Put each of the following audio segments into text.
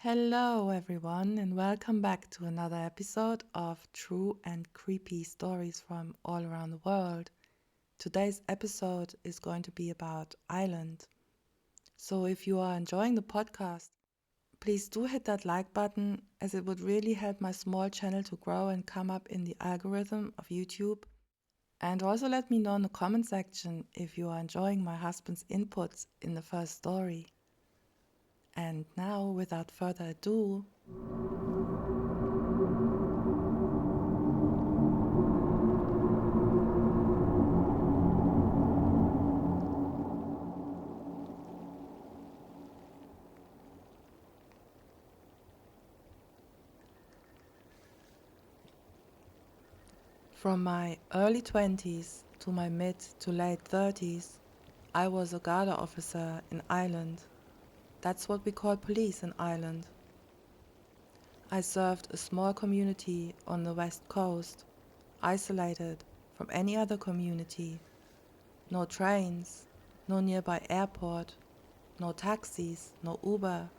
Hello, everyone, and welcome back to another episode of True and Creepy Stories from all around the world. Today's episode is going to be about Ireland. So, if you are enjoying the podcast, please do hit that like button as it would really help my small channel to grow and come up in the algorithm of YouTube. And also let me know in the comment section if you are enjoying my husband's input in the first story. And now, without further ado, from my early 20s to my mid to late 30s, I was a Garda officer in Ireland. That's what we call police in Ireland. I served a small community on the west coast, isolated from any other community. No trains, no nearby airport, no taxis, no Uber,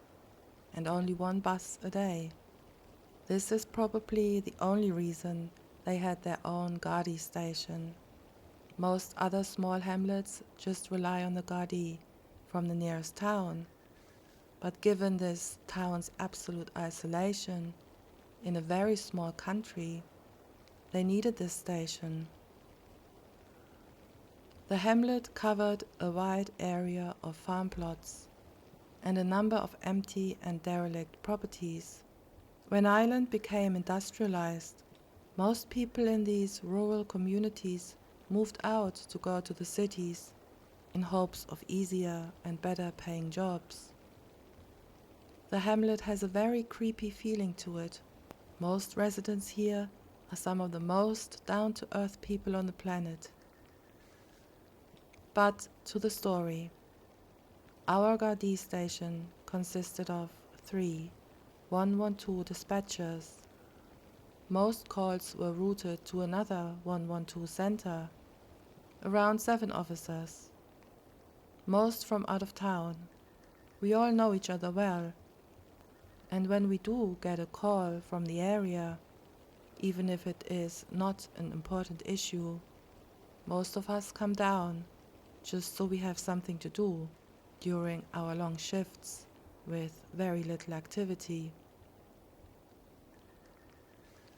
and only one bus a day. This is probably the only reason they had their own Gardaí station. Most other small hamlets just rely on the Gardaí from the nearest town. But given this town's absolute isolation in a very small country, they needed this station. The hamlet covered a wide area of farm plots and a number of empty and derelict properties. When Ireland became industrialized, most people in these rural communities moved out to go to the cities in hopes of easier and better paying jobs. The hamlet has a very creepy feeling to it. Most residents here are some of the most down-to-earth people on the planet. But to the story. Our Gardaí station consisted of 3 112 dispatchers. Most calls were routed to another 112 center, around 7 officers, most from out of town. We all know each other well, and when we do get a call from the area, even if it is not an important issue, most of us come down just so we have something to do during our long shifts with very little activity.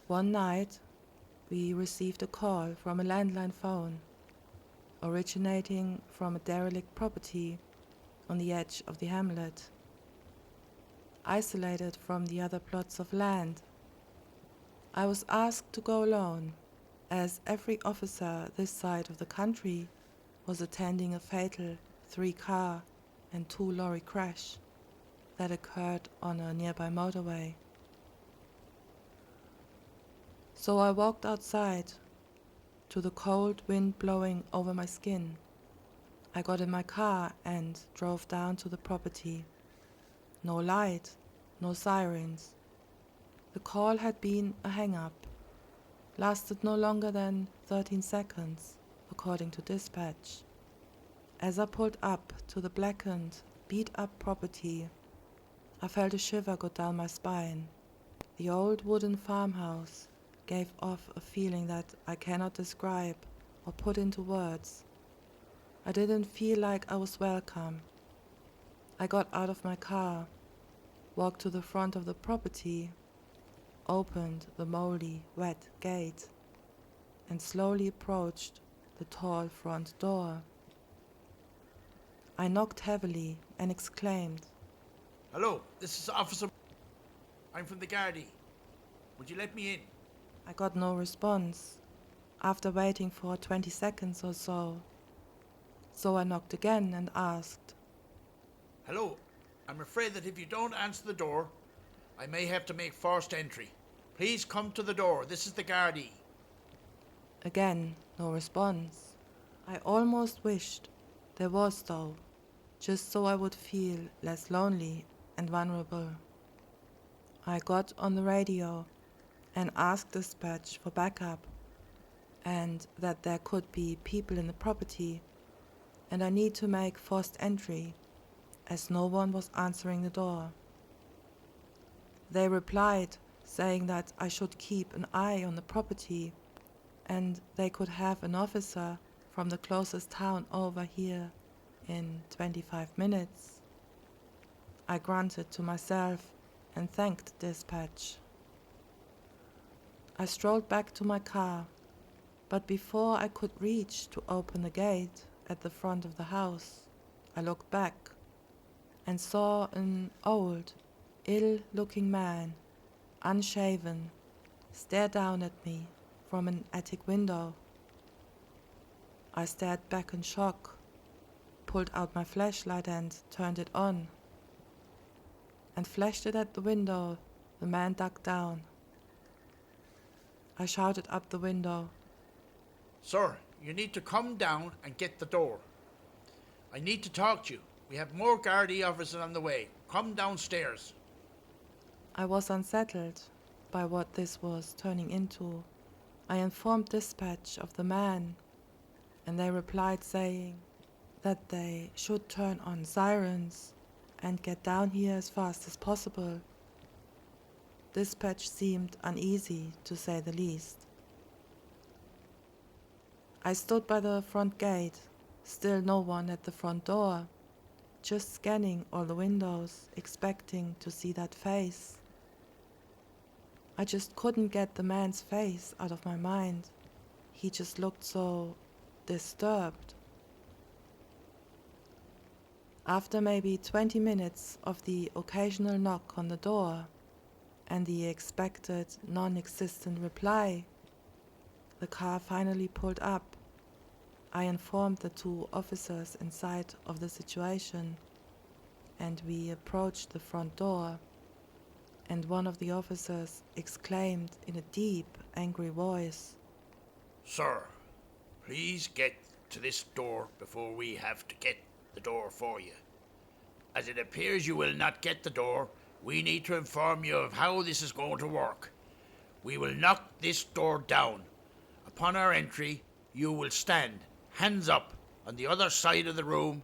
One night, we received a call from a landline phone, originating from a derelict property on the edge of the hamlet, isolated from the other plots of land. I was asked to go alone, as every officer this side of the country was attending a fatal 3-car and 2-lorry crash that occurred on a nearby motorway. So I walked outside to the cold wind blowing over my skin. I got in my car and drove down to the property. No light, no sirens. The call had been a hang-up, lasted no longer than 13 seconds, according to dispatch. As I pulled up to the blackened, beat-up property, I felt a shiver go down my spine. The old wooden farmhouse gave off a feeling that I cannot describe or put into words. I didn't feel like I was welcome. I got out of my car, walked to the front of the property, opened the moldy, wet gate, and slowly approached the tall front door. I knocked heavily and exclaimed, "Hello, this is Officer. I'm from the Gardaí. Would you let me in?" I got no response, after waiting for 20 seconds or so. So I knocked again and asked, "Hello, I'm afraid that if you don't answer the door, I may have to make forced entry. Please come to the door. This is the Gardaí." Again, no response. I almost wished there was though, just so I would feel less lonely and vulnerable. I got on the radio and asked dispatch for backup and that there could be people in the property and I need to make forced entry as no one was answering the door. They replied, saying that I should keep an eye on the property and they could have an officer from the closest town over here in 25 minutes. I grunted to myself and thanked dispatch. I strolled back to my car, but before I could reach to open the gate at the front of the house, I looked back and saw an old, ill-looking man, unshaven, stare down at me from an attic window. I stared back in shock, pulled out my flashlight and turned it on, and flashed it at the window. The man ducked down. I shouted up the window, Sir, you need to come down and get the door. I need to talk to you. We have more Gardaí officers on the way. Come downstairs. I was unsettled by what this was turning into. I informed dispatch of the man, and they replied saying that they should turn on sirens and get down here as fast as possible. Dispatch seemed uneasy, to say the least. I stood by the front gate, still no one at the front door, just scanning all the windows, expecting to see that face. I just couldn't get the man's face out of my mind. He just looked so disturbed. After maybe 20 minutes of the occasional knock on the door and the expected non-existent reply, the car finally pulled up. I informed the two officers inside of the situation, and we approached the front door, and one of the officers exclaimed in a deep, angry voice, Sir, please get to this door before we have to get the door for you. As it appears you will not get the door, we need to inform you of how this is going to work. We will knock this door down. Upon our entry, you will stand, hands up, on the other side of the room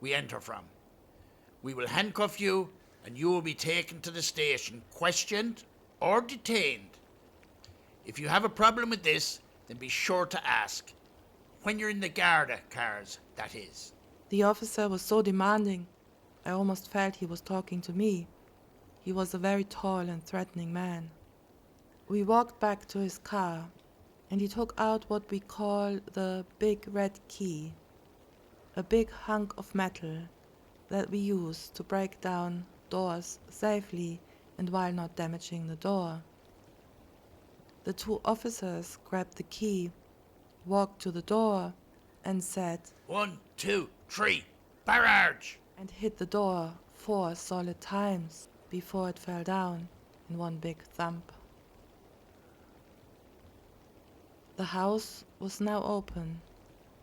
we enter from. We will handcuff you, and you will be taken to the station, questioned or detained. If you have a problem with this, then be sure to ask. When you're in the Garda cars, that is. The officer was so demanding, I almost felt he was talking to me. He was a very tall and threatening man. We walked back to his car, and he took out what we call the big red key, a big hunk of metal that we use to break down doors safely and while not damaging the door. The two officers grabbed the key, walked to the door, and said, 1, 2, 3, barrage! And hit the door 4 solid times before it fell down in one big thump. The house was now open.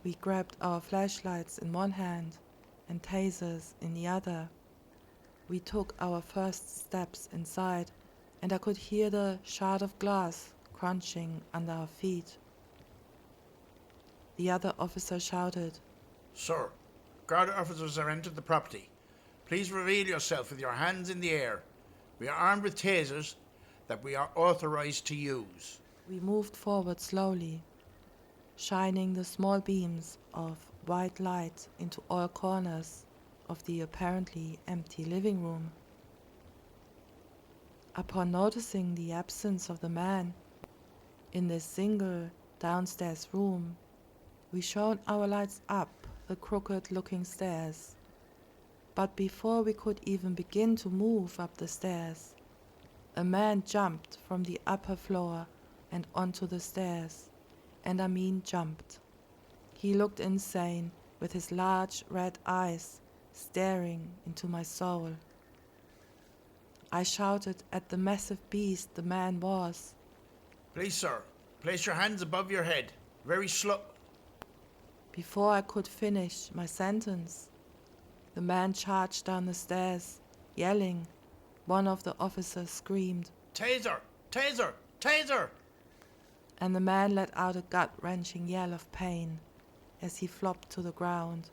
We grabbed our flashlights in one hand and tasers in the other. We took our first steps inside, and I could hear the shard of glass crunching under our feet. The other officer shouted, Sir, Garda officers are entered the property. Please reveal yourself with your hands in the air. We are armed with tasers that we are authorized to use. We moved forward slowly, shining the small beams of white light into all corners of the apparently empty living room. Upon noticing the absence of the man in this single downstairs room, we shone our lights up the crooked-looking stairs. But before we could even begin to move up the stairs, a man jumped from the upper floor and onto the stairs, and I mean jumped. He looked insane, with his large red eyes staring into my soul. I shouted at the massive beast the man was. Please, sir, place your hands above your head. Very slow. Before I could finish my sentence, the man charged down the stairs, yelling. One of the officers screamed, Taser! Taser! Taser! And the man let out a gut-wrenching yell of pain as he flopped to the ground,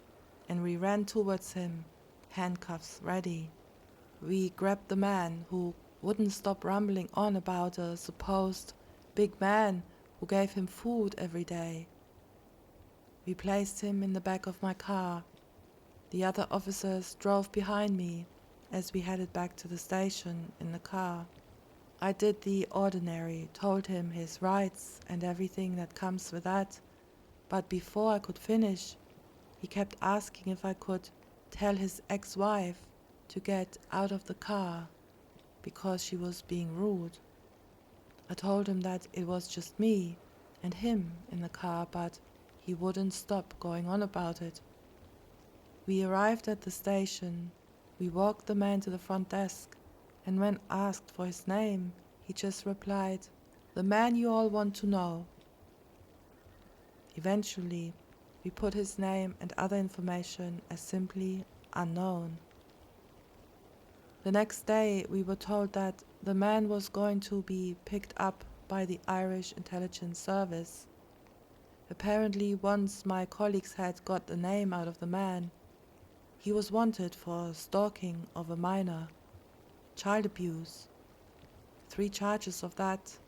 and we ran towards him, handcuffs ready. We grabbed the man, who wouldn't stop rambling on about a supposed big man who gave him food every day. We placed him in the back of my car. The other officers drove behind me as we headed back to the station in the car. I did the ordinary, told him his rights and everything that comes with that, but before I could finish, he kept asking if I could tell his ex-wife to get out of the car because she was being rude. I told him that it was just me and him in the car, but he wouldn't stop going on about it. We arrived at the station. We walked the man to the front desk, and when asked for his name, he just replied, "The man you all want to know." Eventually, we put his name and other information as simply unknown. The next day, we were told that the man was going to be picked up by the Irish Intelligence Service. Apparently, once my colleagues had got the name out of the man, he was wanted for stalking of a minor, child abuse, 3 charges of that,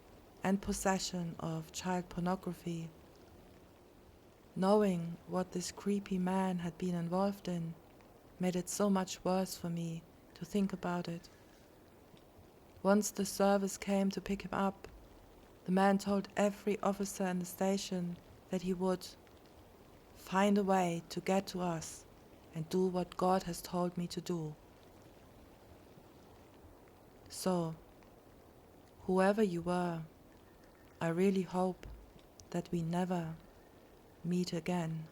and possession of child pornography. Knowing what this creepy man had been involved in made it so much worse for me to think about it. Once the service came to pick him up, the man told every officer in the station that he would find a way to get to us and do what God has told me to do. So, whoever you were, I really hope that we never meet again.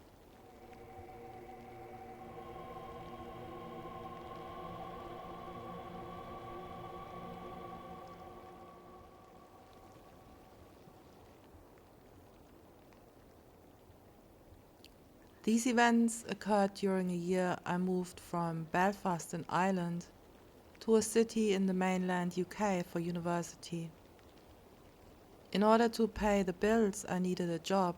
These events occurred during a year I moved from Belfast in Ireland to a city in the mainland UK for university. In order to pay the bills, I needed a job,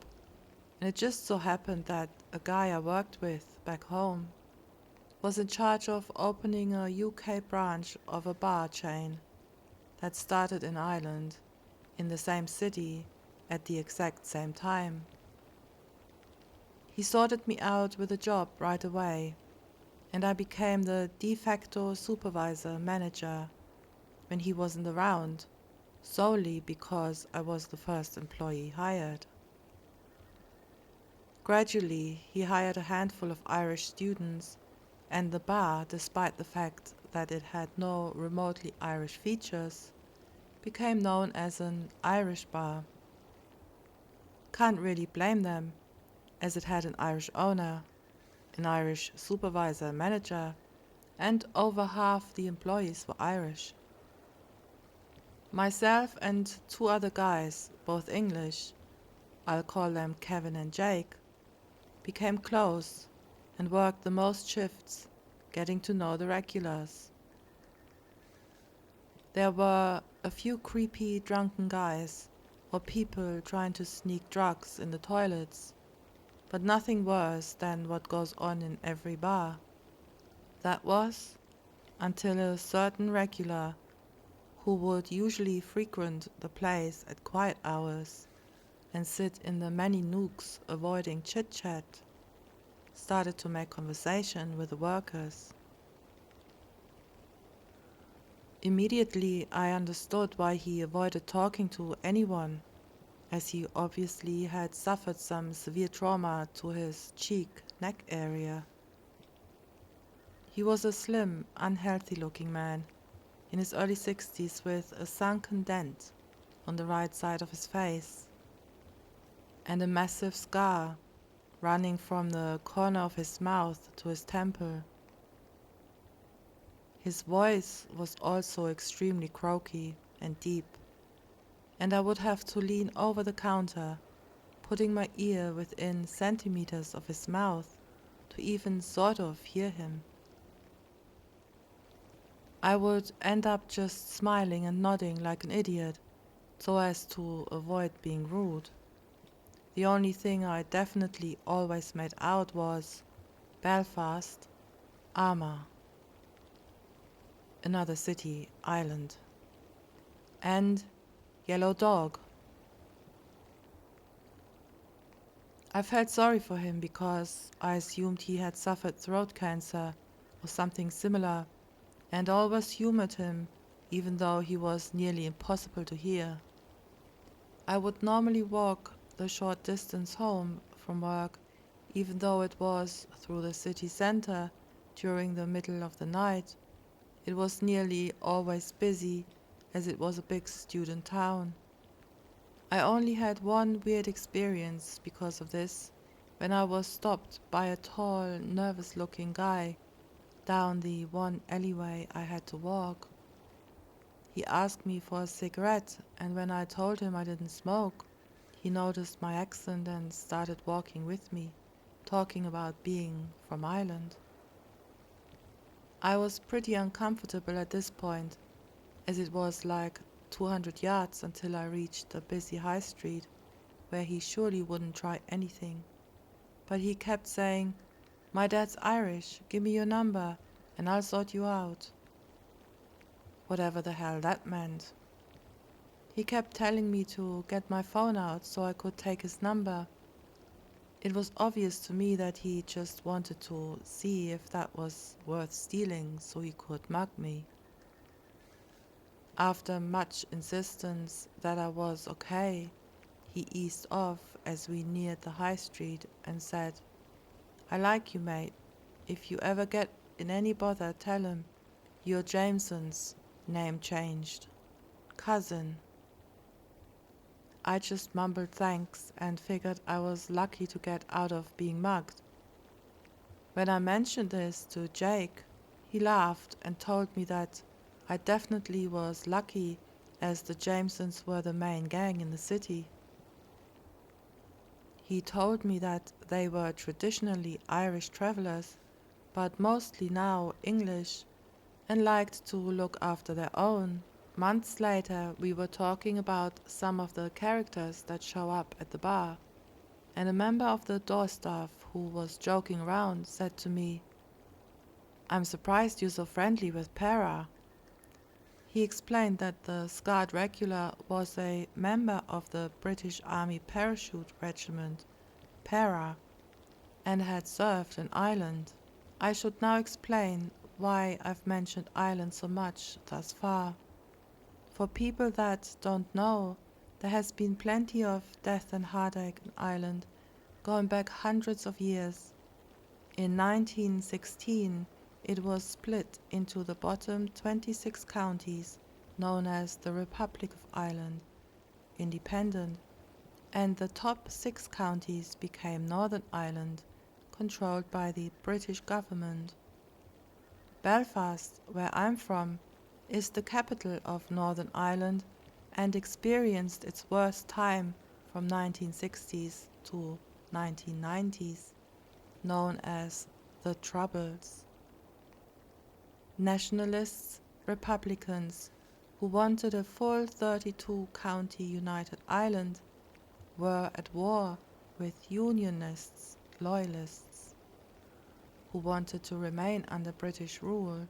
and it just so happened that a guy I worked with back home was in charge of opening a UK branch of a bar chain that started in Ireland in the same city at the exact same time. He sorted me out with a job right away, and I became the de facto supervisor manager when he wasn't around, solely because I was the first employee hired. Gradually, he hired a handful of Irish students, and the bar, despite the fact that it had no remotely Irish features, became known as an Irish bar. Can't really blame them, as it had an Irish owner, an Irish supervisor manager, and over half the employees were Irish. Myself and 2 other guys, both English, I'll call them Kevin and Jake, became close and worked the most shifts, getting to know the regulars. There were a few creepy drunken guys or people trying to sneak drugs in the toilets, but nothing worse than what goes on in every bar. That was until a certain regular, who would usually frequent the place at quiet hours and sit in the many nooks avoiding chit-chat, started to make conversation with the workers. Immediately I understood why he avoided talking to anyone, as he obviously had suffered some severe trauma to his neck area. He was a slim, unhealthy-looking man in his early 60s with a sunken dent on the right side of his face and a massive scar running from the corner of his mouth to his temple. His voice was also extremely croaky and deep, and I would have to lean over the counter, putting my ear within centimeters of his mouth to even sort of hear him. I would end up just smiling and nodding like an idiot so as to avoid being rude. The only thing I definitely always made out was Belfast, Armagh, another city, Ireland. and yellow dog. I felt sorry for him because I assumed he had suffered throat cancer or something similar, and always humored him, even though he was nearly impossible to hear. I would normally walk the short distance home from work, even though it was through the city center during the middle of the night. It was nearly always busy, as it was a big student town. I only had one weird experience because of this, when I was stopped by a tall, nervous-looking guy down the one alleyway I had to walk. He asked me for a cigarette, and when I told him I didn't smoke, he noticed my accent and started walking with me, talking about being from Ireland. I was pretty uncomfortable at this point, as it was like 200 yards until I reached a busy high street, where he surely wouldn't try anything. But he kept saying, "My dad's Irish, give me your number, and I'll sort you out." Whatever the hell that meant. He kept telling me to get my phone out so I could take his number. It was obvious to me that he just wanted to see if that was worth stealing so he could mug me. After much insistence that I was okay, he eased off as we neared the high street and said, "I like you, mate. If you ever get in any bother, tell him you're Jameson's, name changed, cousin." I just mumbled thanks and figured I was lucky to get out of being mugged. When I mentioned this to Jake, he laughed and told me that I definitely was lucky, as the Jamesons were the main gang in the city. He told me that they were traditionally Irish travelers, but mostly now English, and liked to look after their own. Months later, we were talking about some of the characters that show up at the bar, and a member of the door staff who was joking around said to me, "I'm surprised you're so friendly with Para." He explained that the 𝙈𝙚𝙩𝙨 was a member of the British Army Parachute Regiment, Para, and had served in Ireland. I should now explain why I've mentioned Ireland so much thus far. For people that don't know, there has been plenty of death and heartache in Ireland, going back hundreds of years. In 1916, it was split into the bottom 26 counties, known as the Republic of Ireland, independent, and the top 6 counties became Northern Ireland, controlled by the British government. Belfast, where I'm from, is the capital of Northern Ireland and experienced its worst time from 1960s to 1990s, known as the Troubles. Nationalists, Republicans, who wanted a full 32-county United Ireland, were at war with Unionists, Loyalists, who wanted to remain under British rule.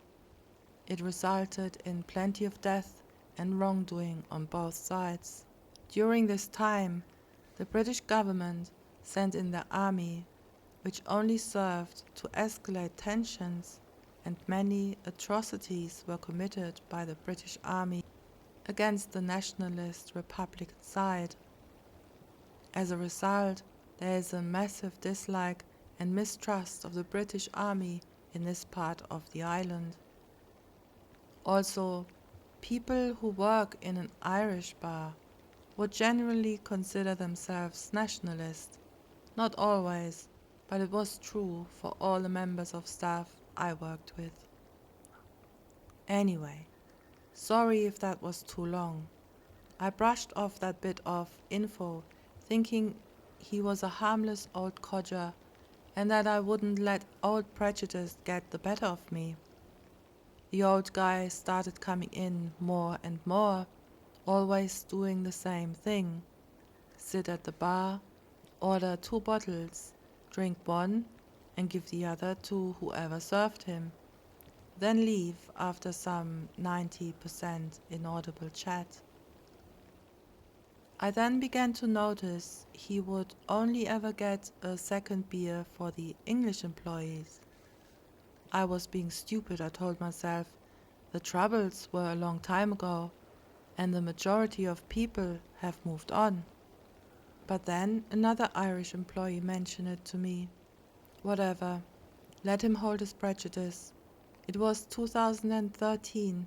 It resulted in plenty of death and wrongdoing on both sides. During this time, the British government sent in their army, which only served to escalate tensions, and many atrocities were committed by the British Army against the nationalist Republican side. As a result, there is a massive dislike and mistrust of the British Army in this part of the island. Also, people who work in an Irish bar would generally consider themselves nationalist. Not always, but it was true for all the members of staff I worked with. Anyway, sorry if that was too long. I brushed off that bit of info, thinking he was a harmless old codger and that I wouldn't let old prejudice get the better of me. The old guy started coming in more and more, always doing the same thing: sit at the bar, order 2 bottles, drink 1, and give the other to whoever served him, then leave after some 90% inaudible chat. I then began to notice he would only ever get a second beer for the English employees. I was being stupid, I told myself. The troubles were a long time ago, and the majority of people have moved on. But then another Irish employee mentioned it to me. Whatever, let him hold his prejudice. It was 2013.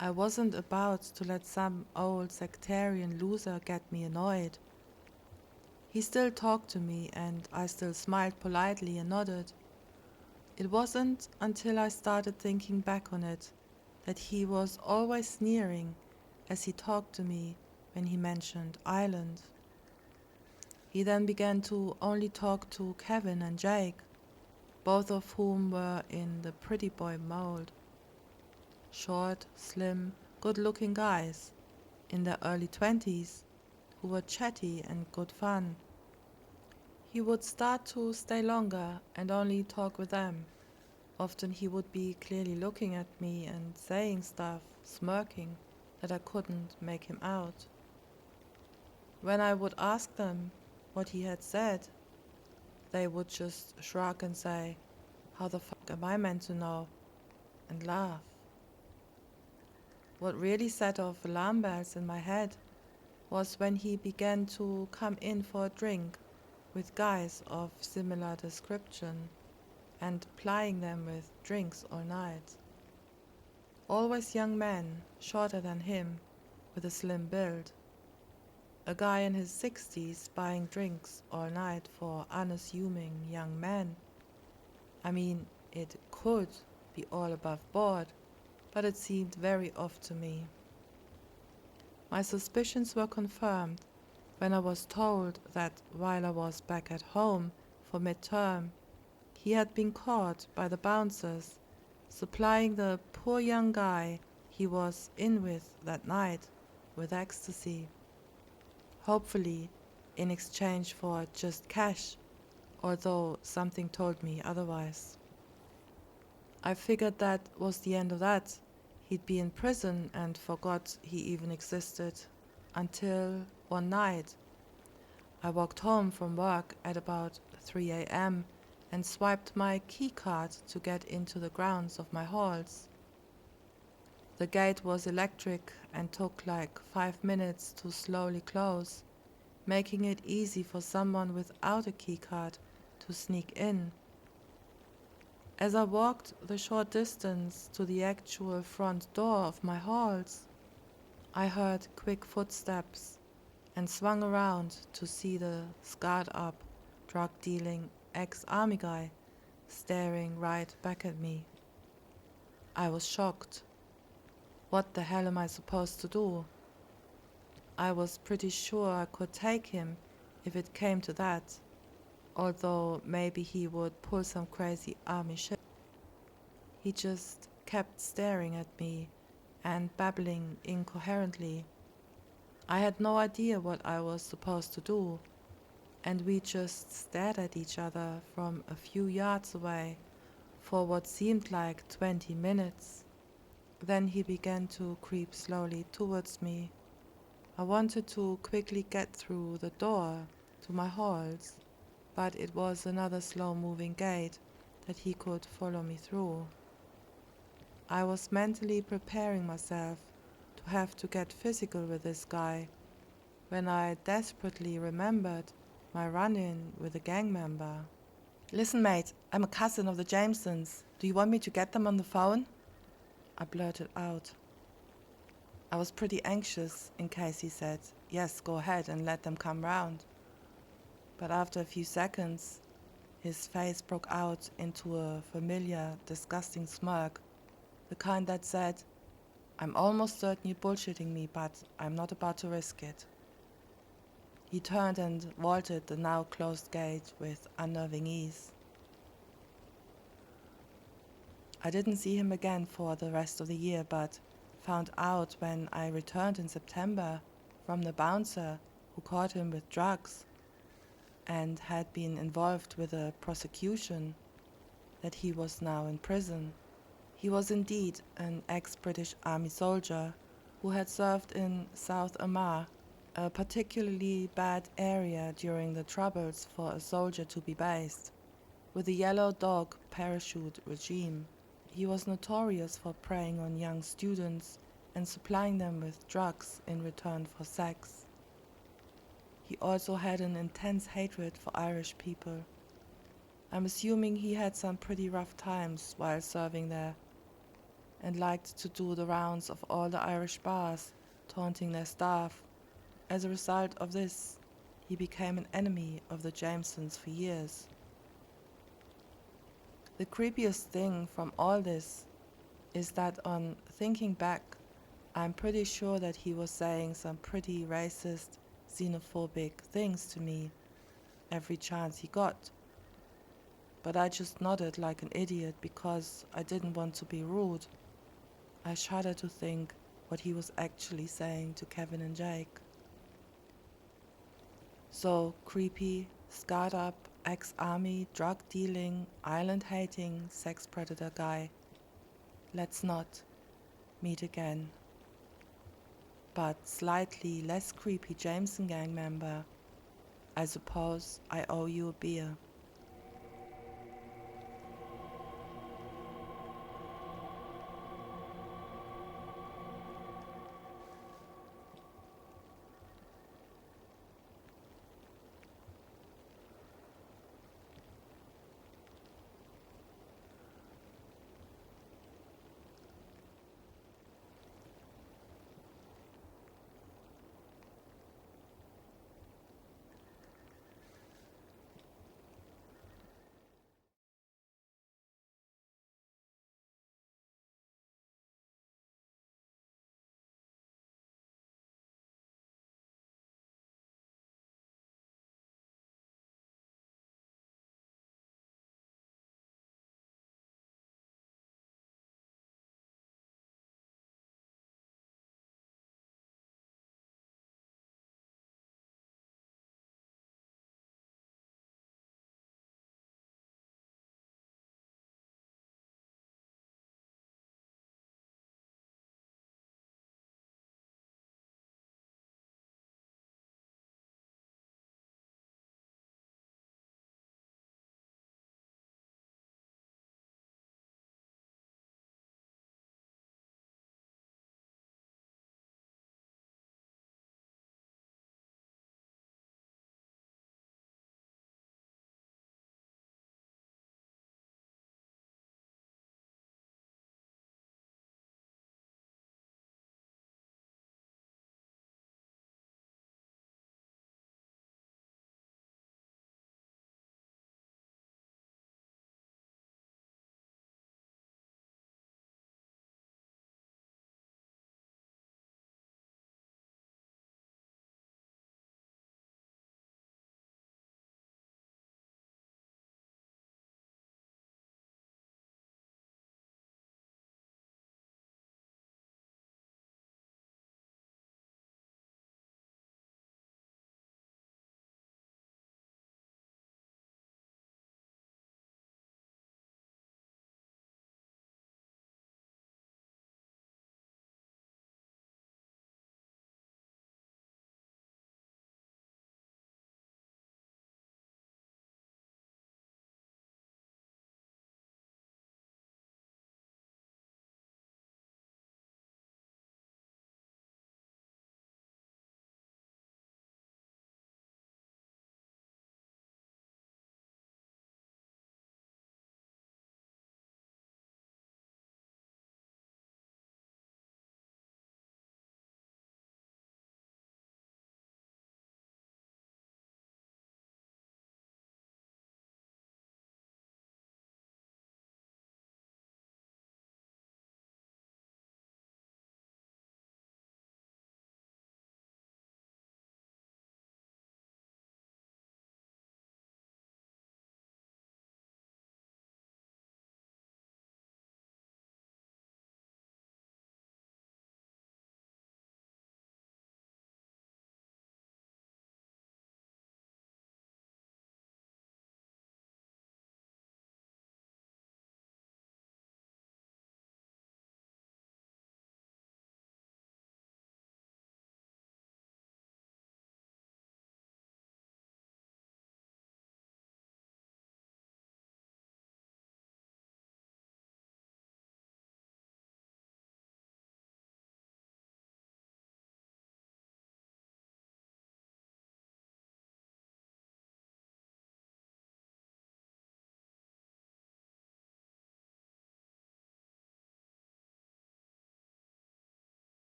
I wasn't about to let some old sectarian loser get me annoyed. He still talked to me, and I still smiled politely and nodded. It wasn't until I started thinking back on it that he was always sneering as he talked to me when he mentioned Ireland. He then began to only talk to Kevin and Jake, both of whom were in the pretty boy mold. Short, slim, good-looking guys in their early 20s who were chatty and good fun. He would start to stay longer and only talk with them. Often he would be clearly looking at me and saying stuff, smirking, that I couldn't make him out. When I would ask them what he had said, they would just shrug and say, "How the fuck am I meant to know?" and laugh. What really set off alarm bells in my head was when he began to come in for a drink with guys of similar description and plying them with drinks all night. Always young men, shorter than him, with a slim build. A guy in his 60s buying drinks all night for unassuming young men. I mean, it could be all above board, but it seemed very off to me. My suspicions were confirmed when I was told that while I was back at home for midterm, he had been caught by the bouncers supplying the poor young guy he was in with that night with ecstasy, hopefully in exchange for just cash, although something told me otherwise. I figured that was the end of that. He'd be in prison and forgot he even existed, until one night I walked home from work at about 3 a.m. and swiped my key card to get into the grounds of my halls. The gate was electric and took like 5 minutes to slowly close, making it easy for someone without a key card to sneak in. As I walked the short distance to the actual front door of my halls, I heard quick footsteps and swung around to see the scarred up, drug-dealing ex-army guy staring right back at me. I was shocked. What the hell am I supposed to do? I was pretty sure I could take him if it came to that, although maybe he would pull some crazy army shit. He just kept staring at me and babbling incoherently. I had no idea what I was supposed to do, and we just stared at each other from a few yards away for what seemed like 20 minutes. Then he began to creep slowly towards me. I wanted to quickly get through the door to my halls, but it was another slow-moving gate that he could follow me through. I was mentally preparing myself to have to get physical with this guy when I desperately remembered my run-in with a gang member. "Listen, mate, I'm a cousin of the Jamesons. Do you want me to get them on the phone?" I blurted out. I was pretty anxious in case he said, "Yes, go ahead and let them come round." But after a few seconds, his face broke out into a familiar, disgusting smirk, the kind that said, "I'm almost certain you're bullshitting me, but I'm not about to risk it." He turned and vaulted the now closed gate with unnerving ease. I didn't see him again for the rest of the year, but found out when I returned in September from the bouncer who caught him with drugs and had been involved with a prosecution that he was now in prison. He was indeed an ex-British Army soldier who had served in South Armagh a particularly bad area during the Troubles for a soldier to be based. With the yellow dog parachute regime, he was notorious for preying on young students and supplying them with drugs in return for sex. He also had an intense hatred for Irish people. I'm assuming he had some pretty rough times while serving there, and liked to do the rounds of all the Irish bars, taunting their staff. As a result of this, he became an enemy of the Jamesons for years. The creepiest thing from all this is that on thinking back, I'm pretty sure that he was saying some pretty racist, xenophobic things to me every chance he got. But I just nodded like an idiot because I didn't want to be rude. I shudder to think what he was actually saying to Kevin and Jake. So creepy, scarred up, ex-army, drug-dealing, island-hating, sex predator guy. Let's not meet again. But slightly less creepy Jameson gang member, I suppose I owe you a beer.